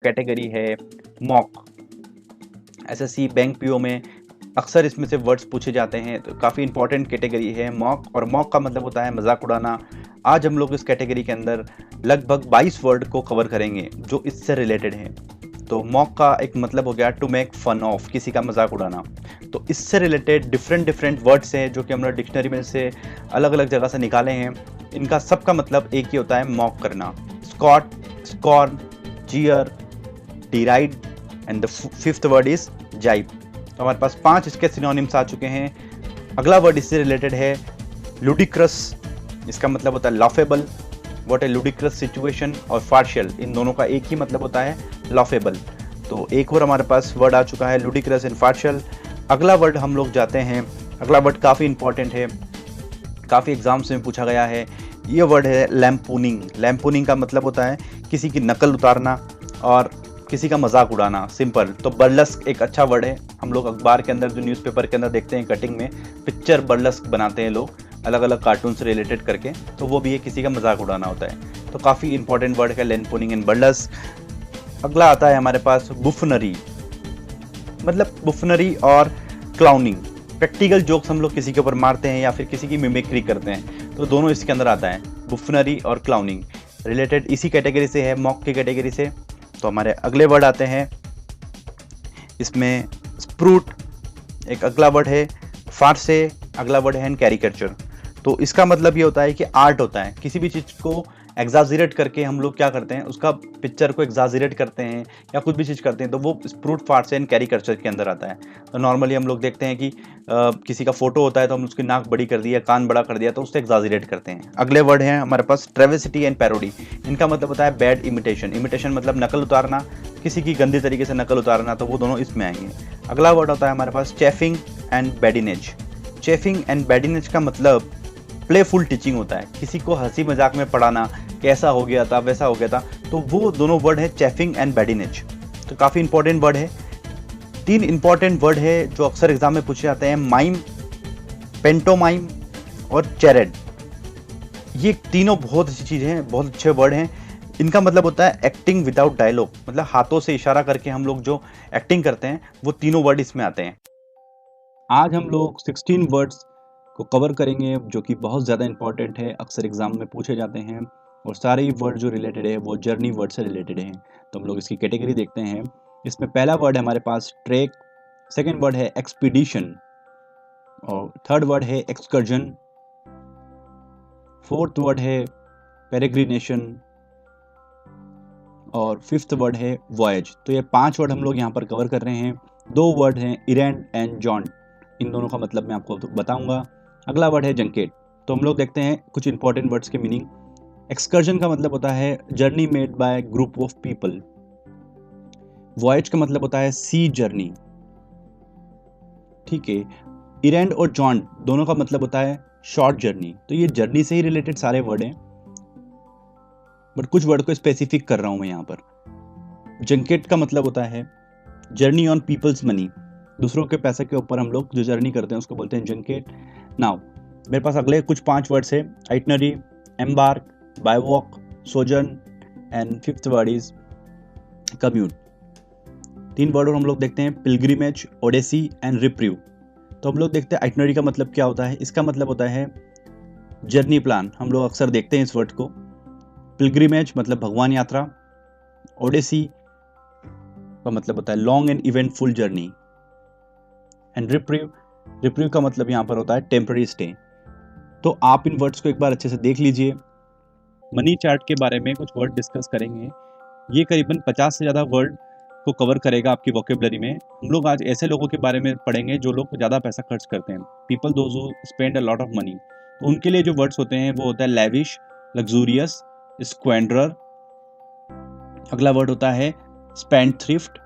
Category है mock. SSC bank PO में अक्सर इसमें से वर्ड्स पूछे जाते हैं, तो काफ़ी इंपॉर्टेंट कैटेगरी है मॉक। और मॉक का मतलब होता है मजाक उड़ाना। आज हम लोग इस कैटेगरी के अंदर लगभग 22 वर्ड को कवर करेंगे जो इससे रिलेटेड हैं। तो मॉक का एक मतलब हो गया टू मेक फन ऑफ, किसी का मजाक उड़ाना। तो इससे रिलेटेड डिफरेंट वर्ड्स हैं जो कि हमने डिक्शनरी में से अलग अलग जगह से निकाले हैं। इनका सबका मतलब एक ही होता है, मॉक करना। Scoff, scorn, jeer, deride and the fifth word is jibe. तो हमारे पास 5 इसके सिनोनिम्स आ चुके हैं। अगला वर्ड इससे रिलेटेड है लुडिक्रस। इसका मतलब होता है laughable. What A ludicrous situation. और फार्शियल, इन दोनों का एक ही मतलब होता है लाफेबल। तो एक और हमारे पास वर्ड आ चुका है लुडिक्रस एंड फार्शियल। अगला वर्ड हम लोग जाते हैं। अगला वर्ड काफ़ी इंपॉर्टेंट है, काफ़ी एग्जाम्स में पूछा गया है। ये वर्ड है लैम्पूनिंग। लैम्पूनिंग का मतलब होता है किसी की नकल उतारना और किसी का मजाक उड़ाना, सिंपल। तो बर्लस्क एक अच्छा वर्ड है। हम लोग अखबार के अंदर, जो न्यूज़पेपर के अंदर देखते हैं कटिंग में, पिक्चर बर्लस्क बनाते हैं लोग अलग अलग कार्टून से रिलेटेड करके, तो वो भी है किसी का मजाक उड़ाना होता है। तो काफ़ी इंपॉर्टेंट वर्ड है लैम्पूनिंग एंड बर्लस्क। अगला आता है हमारे पास बुफनरी। मतलब बुफनरी और क्लाउनिंग, प्रैक्टिकल जोक्स हम लोग किसी के ऊपर मारते हैं या फिर किसी की मिमिक्री करते हैं, तो दोनों इसके अंदर आता है। बुफनरी और क्लाउनिंग रिलेटेड इसी कैटेगरी से है, मॉक की कैटेगरी से। तो हमारे अगले वर्ड आते हैं इसमें स्प्रूट एक अगला वर्ड है, फारसे अगला वर्ड है, कैरिकेचर। तो इसका मतलब ये होता है कि आर्ट होता है, किसी भी चीज़ को एग्जाजरेट करके हम लोग क्या करते हैं, उसका पिक्चर को एग्जाजरेट करते हैं या कुछ भी चीज़ करते हैं, तो वो स्प्रूट, फारसे एंड कैरिकेचर के अंदर आता है। तो नॉर्मली हम लोग देखते हैं कि किसी का फोटो होता है तो हम उसकी नाक बड़ी कर दिया, कान बड़ा कर दिया, तो उससे एग्जाजरेट करते हैं। अगले वर्ड हैं हमारे पास ट्रेविसिटी एंड पैरोडी। इनका मतलब होता है बैड इमिटेशन। इमिटेशन मतलब नकल उतारना, किसी की गंदी तरीके से नकल उतारना, तो वो दोनों इसमें आएंगे। अगला वर्ड होता है हमारे पास चेफिंग एंड बैडिनेज। चेफिंग एंड बैडिनेज का मतलब प्लेफुल टीचिंग होता है, किसी को हंसी मजाक में पढ़ाना, कैसा हो गया था, वैसा हो गया था, तो वो दोनों वर्ड है चेफिंग एंड बैडिनेज। तो काफ़ी इंपॉर्टेंट वर्ड है। 3 इंपॉर्टेंट वर्ड है जो अक्सर एग्जाम में पूछे जाते हैं, माइम, पेंटोमाइम और चैरेड। ये तीनों बहुत अच्छी चीज़ें हैं, बहुत अच्छे वर्ड हैं। इनका मतलब होता है एक्टिंग विदाउट डायलॉग, मतलब हाथों से इशारा करके हम लोग जो एक्टिंग करते हैं, वो तीनों वर्ड इसमें आते हैं। आज हम लोग 16 वर्ड्स को कवर करेंगे जो कि बहुत ज़्यादा इंपॉर्टेंट है, अक्सर एग्जाम में पूछे जाते हैं, और सारे ही वर्ड जो रिलेटेड है वो जर्नी वर्ड से रिलेटेड हैं। तो हम लोग इसकी कैटेगरी देखते हैं। इसमें पहला वर्ड है हमारे पास ट्रैक, सेकंड वर्ड है एक्सपीडिशन, और थर्ड वर्ड है एक्सकर्जन, फोर्थ वर्ड है पेरेग्रिनेशन, और फिफ्थ वर्ड है वॉयज। तो ये 5 वर्ड हम लोग यहाँ पर कवर कर रहे हैं। 2 वर्ड हैं इरेंड एंड जॉन, इन दोनों का मतलब मैं आपको बताऊंगा। अगला वर्ड है जंकेट। तो हम लोग देखते हैं कुछ इंपॉर्टेंट वर्ड्स के मीनिंग। एक्सकर्जन का मतलब होता है journey made by group of people. Voyage का मतलब होता है सी जर्नी, ठीक है। इरेंड और जॉन दोनों का मतलब होता है शॉर्ट जर्नी। तो ये जर्नी से ही रिलेटेड सारे वर्ड हैं, बट कुछ वर्ड को स्पेसिफिक कर रहा हूं मैं यहाँ पर। जंकेट का मतलब होता है जर्नी ऑन पीपल्स मनी, दूसरों के पैसे के ऊपर हम लोग जो जर्नी करते हैं उसको बोलते हैं जंकेट। नाउ मेरे पास अगले कुछ 5 वर्ड्स है, itinerary, embark, bye walk, sojourn and fifth word is commute. 3 word और हम लोग देखते हैं, पिलग्रिमेज, ओडेसी एंड रिप्रीव। तो हम लोग देखते हैं आइटनरी का मतलब क्या होता है। इसका मतलब होता है जर्नी प्लान, हम लोग अक्सर देखते हैं इस वर्ड को। पिलग्रिमेज मतलब भगवान यात्रा, ओडेसी का मतलब होता है long and eventful journey, and reprieve का मतलब यहाँ पर होता है टेम्पररी स्टे। तो आप इन वर्ड्स को एक बार अच्छे से देख लीजिए। मनी चार्ट के बारे में कुछ वर्ड डिस्कस करेंगे। ये करीबन 50 से ज़्यादा वर्ड को कवर करेगा आपकी वोकेबलरी में। हम लोग आज ऐसे लोगों के बारे में पढ़ेंगे जो लोग ज़्यादा पैसा खर्च करते हैं, people those who spend a lot of money. तो उनके लिए जो वर्ड्स होते हैं वो होता है लैविश, लग्जूरियस, स्क्वेंडरर। अगला वर्ड होता है स्पेंडथ्रिफ्ट,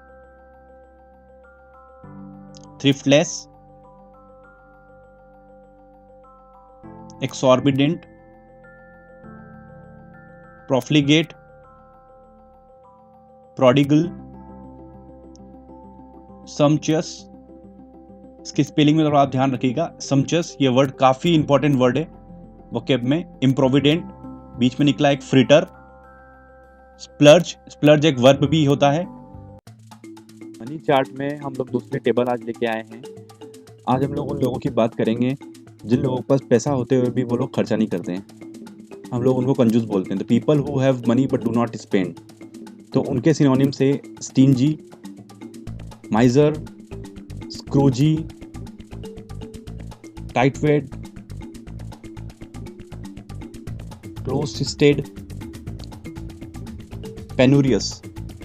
थ्रिफ्टलेस, एक्सॉर्बिडेंट, प्रोफ्लिगेट, प्रोडिगल, समचस। इसकी स्पेलिंग में थोड़ा आप ध्यान रखिएगा। समचस ये वर्ड काफ़ी इंपॉर्टेंट वर्ड है वोकेब में। इम्प्रोविडेंट, बीच में निकला एक फ्रिटर, स्प्लर्ज एक वर्ब भी होता है। मनी चार्ट में हम लोग दूसरे टेबल आज लेके आए हैं। आज हम लोग उन लोगों की बात करेंगे जिन लोगों के पास पैसा होते हुए भी वो लोग खर्चा नहीं करते हैं। हम लोग उनको कंजूस बोलते हैं। The people who have money but do not spend. तो उनके सिनोनिम से स्टिंजी, माइजर, स्क्रूजी, टाइटवेड, क्लोज-फिस्टेड, पेनूरियस।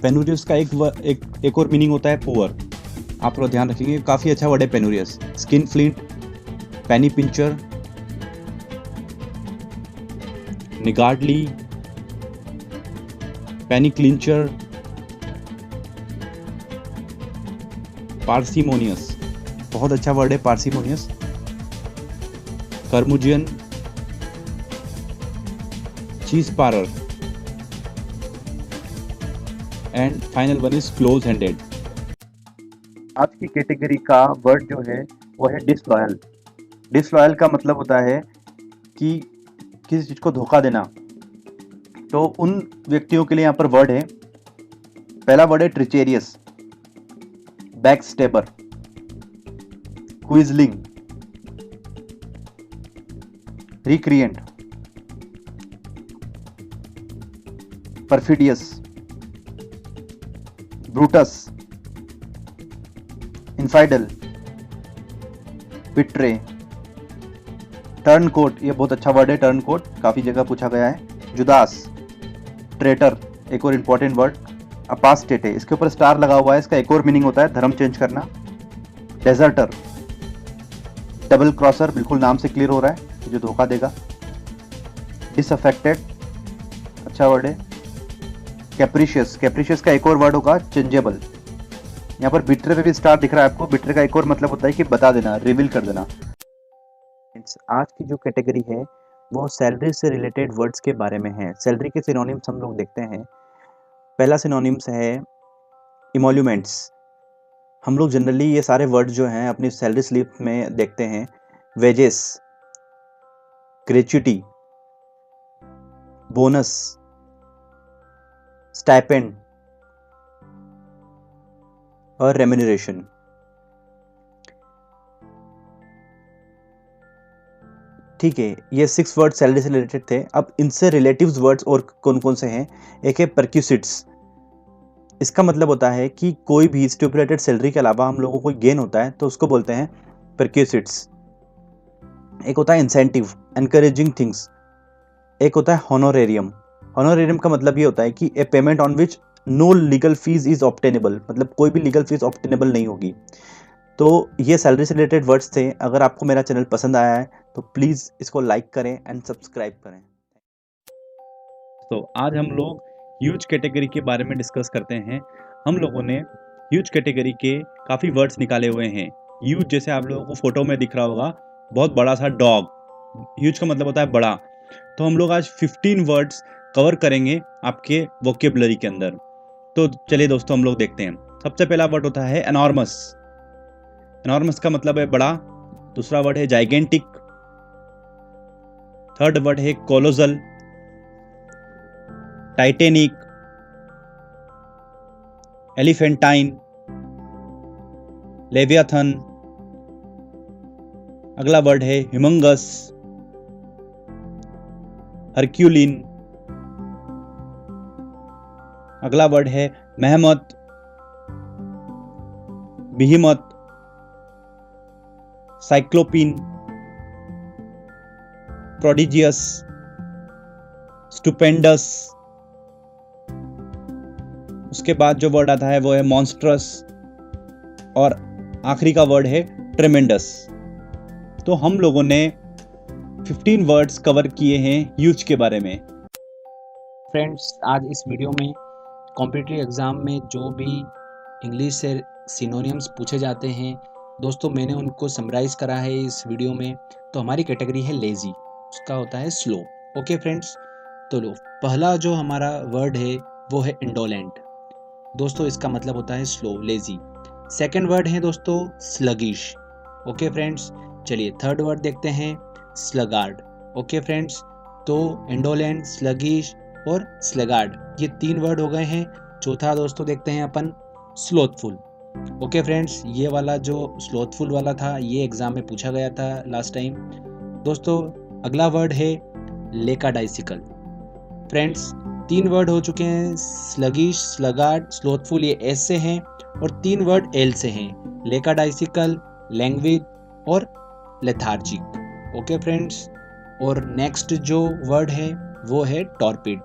पेनूरियस का एक और मीनिंग होता है पुअर। आप लोग ध्यान रखेंगे, काफ़ी अच्छा वर्ड है penurious. Skinflint, penny pincher, niggardly, penny clincher, parsimonious, बहुत अच्छा वर्ड है पार्सिमोनियस। कर्मुजियन, चीज पारर, and final one is close handed. आज की कैटेगरी का वर्ड जो है वो है डिसलॉयल। डिसलॉयल का मतलब होता है कि किसी चीज़ को धोखा देना। तो उन व्यक्तियों के लिए यहाँ पर वर्ड है। पहला वर्ड है ट्रिचेरियस, बैकस्टेबर, क्विजलिंग, रिक्रिएंट, परफिडियस, ब्रूटस, इनफाइडल, बिट्रे, टर्नकोट। ये बहुत अच्छा वर्ड है टर्नकोट, काफ़ी जगह पूछा गया है। जुदास, ट्रेटर, एक और इम्पॉर्टेंट वर्ड। अपास्टेटे, इसके ऊपर स्टार लगा हुआ है, इसका एक और मीनिंग होता है धर्म चेंज करना। डेजर्टर, डबल क्रॉसर, बिल्कुल नाम से क्लियर हो रहा है जो धोखा देगा। डिसअफेक्टेड, अच्छा वर्ड है। कैप्रिशियस, कैप्रिशियस का एक और वर्ड होगा चेंजेबल। यहाँ पर बिट्रे पे भी स्टार दिख रहा है आपको। बिट्रे का एक और मतलब होता है कि बता देना, रिवील कर देना। आज की जो कैटेगरी है वो सैलरी से रिलेटेड वर्ड्स के बारे में है। सैलरी के सिनोनिम्स हम लोग देखते हैं। पहला सिनोनिम्स है इमोल्यूमेंट्स। हम लोग जनरली ये सारे वर्ड जो हैं अपनी सैलरी स्लिप में देखते हैं। वेजेस, ग्रेच्युटी, बोनस, स्टाइपेंड और रेम्यूनरेशन। ठीक है, ये 6 वर्ड सैलरी से रिलेटेड थे। अब इनसे रिलेटिव्स वर्ड्स और कौन कौन से हैं? एक है परक्यूसिट्स। इसका मतलब होता है कि कोई भी स्टिपुलेटेड सैलरी के अलावा हम लोगों को गेन होता है तो उसको बोलते हैं परक्यूसिट्स। एक होता है इंसेंटिव, एनकरेजिंग थिंग्स। एक होता है हॉनोरेरियम। हॉनोरेरियम का मतलब ये होता है कि a payment on which no legal fees is obtainable, मतलब कोई भी लीगल फीस ऑब्टेनेबल नहीं होगी। तो ये सैलरी से रिलेटेड वर्ड्स थे। अगर आपको मेरा चैनल पसंद आया है तो प्लीज़ इसको लाइक करें एंड सब्सक्राइब करें। तो आज हम लोग ह्यूज कैटेगरी के बारे में डिस्कस करते हैं। हम लोगों ने ह्यूज कैटेगरी के काफ़ी वर्ड्स निकाले हुए हैं। ह्यूज जैसे आप लोगों को फोटो में दिख रहा होगा, बहुत बड़ा सा डॉग। ह्यूज का मतलब होता है बड़ा। तो हम लोग आज 15 वर्ड्स कवर करेंगे आपके वोकेबलरी के अंदर। तो चलिए दोस्तों हम लोग देखते हैं। सबसे पहला वर्ड होता है एनॉर्मस। एनॉर्मस का मतलब है बड़ा। दूसरा वर्ड है जाइगेंटिक। थर्ड वर्ड है कोलोसल, टाइटेनिक, एलिफेंटाइन, लेवियाथन। अगला वर्ड है ह्यूमंगस, हरक्यूलिन। अगला वर्ड है मेहमत, बिहिमत, साइक्लोपिन, प्रोडिजियस, स्टुपेंडस। उसके बाद जो वर्ड आता है वो है मॉन्स्ट्रस और आखिरी का वर्ड है ट्रेमेंडस। तो हम लोगों ने 15 वर्ड्स कवर किए हैं ह्यूज के बारे में। फ्रेंड्स, आज इस वीडियो में कॉम्पिटिटिव एग्ज़ाम में जो भी इंग्लिश से सिनोनिम्स पूछे जाते हैं दोस्तों, मैंने उनको समराइज़ करा है इस वीडियो में। तो हमारी कैटेगरी है लेज़ी, उसका होता है स्लो। ओके फ्रेंड्स, तो लो पहला जो हमारा वर्ड है वो है इंडोलेंट। दोस्तों इसका मतलब होता है स्लो, लेज़ी। सेकंड वर्ड है दोस्तों स्लगिश। ओके फ्रेंड्स, चलिए थर्ड वर्ड देखते हैं स्लगार्ड। ओके फ्रेंड्स, तो इंडोलेंट, स्लगिश और स्लेगार्ड, ये 3 वर्ड हो गए हैं। चौथा दोस्तों देखते हैं अपन स्लोथफुल। ओके फ्रेंड्स, ये वाला जो स्लोथफुल वाला था ये एग्जाम में पूछा गया था लास्ट टाइम। दोस्तों अगला वर्ड है लेकाडाइसिकल। फ्रेंड्स 3 वर्ड हो चुके हैं, स्लगिश, स्लगार्ड, स्लोथफुल, ये एस से हैं और 3 वर्ड एल से हैं, लेकाडाइसिकल, लैंग्वेज और लेथार्जिक। ओके फ्रेंड्स, और नेक्स्ट जो वर्ड है वो है टॉर्पिड।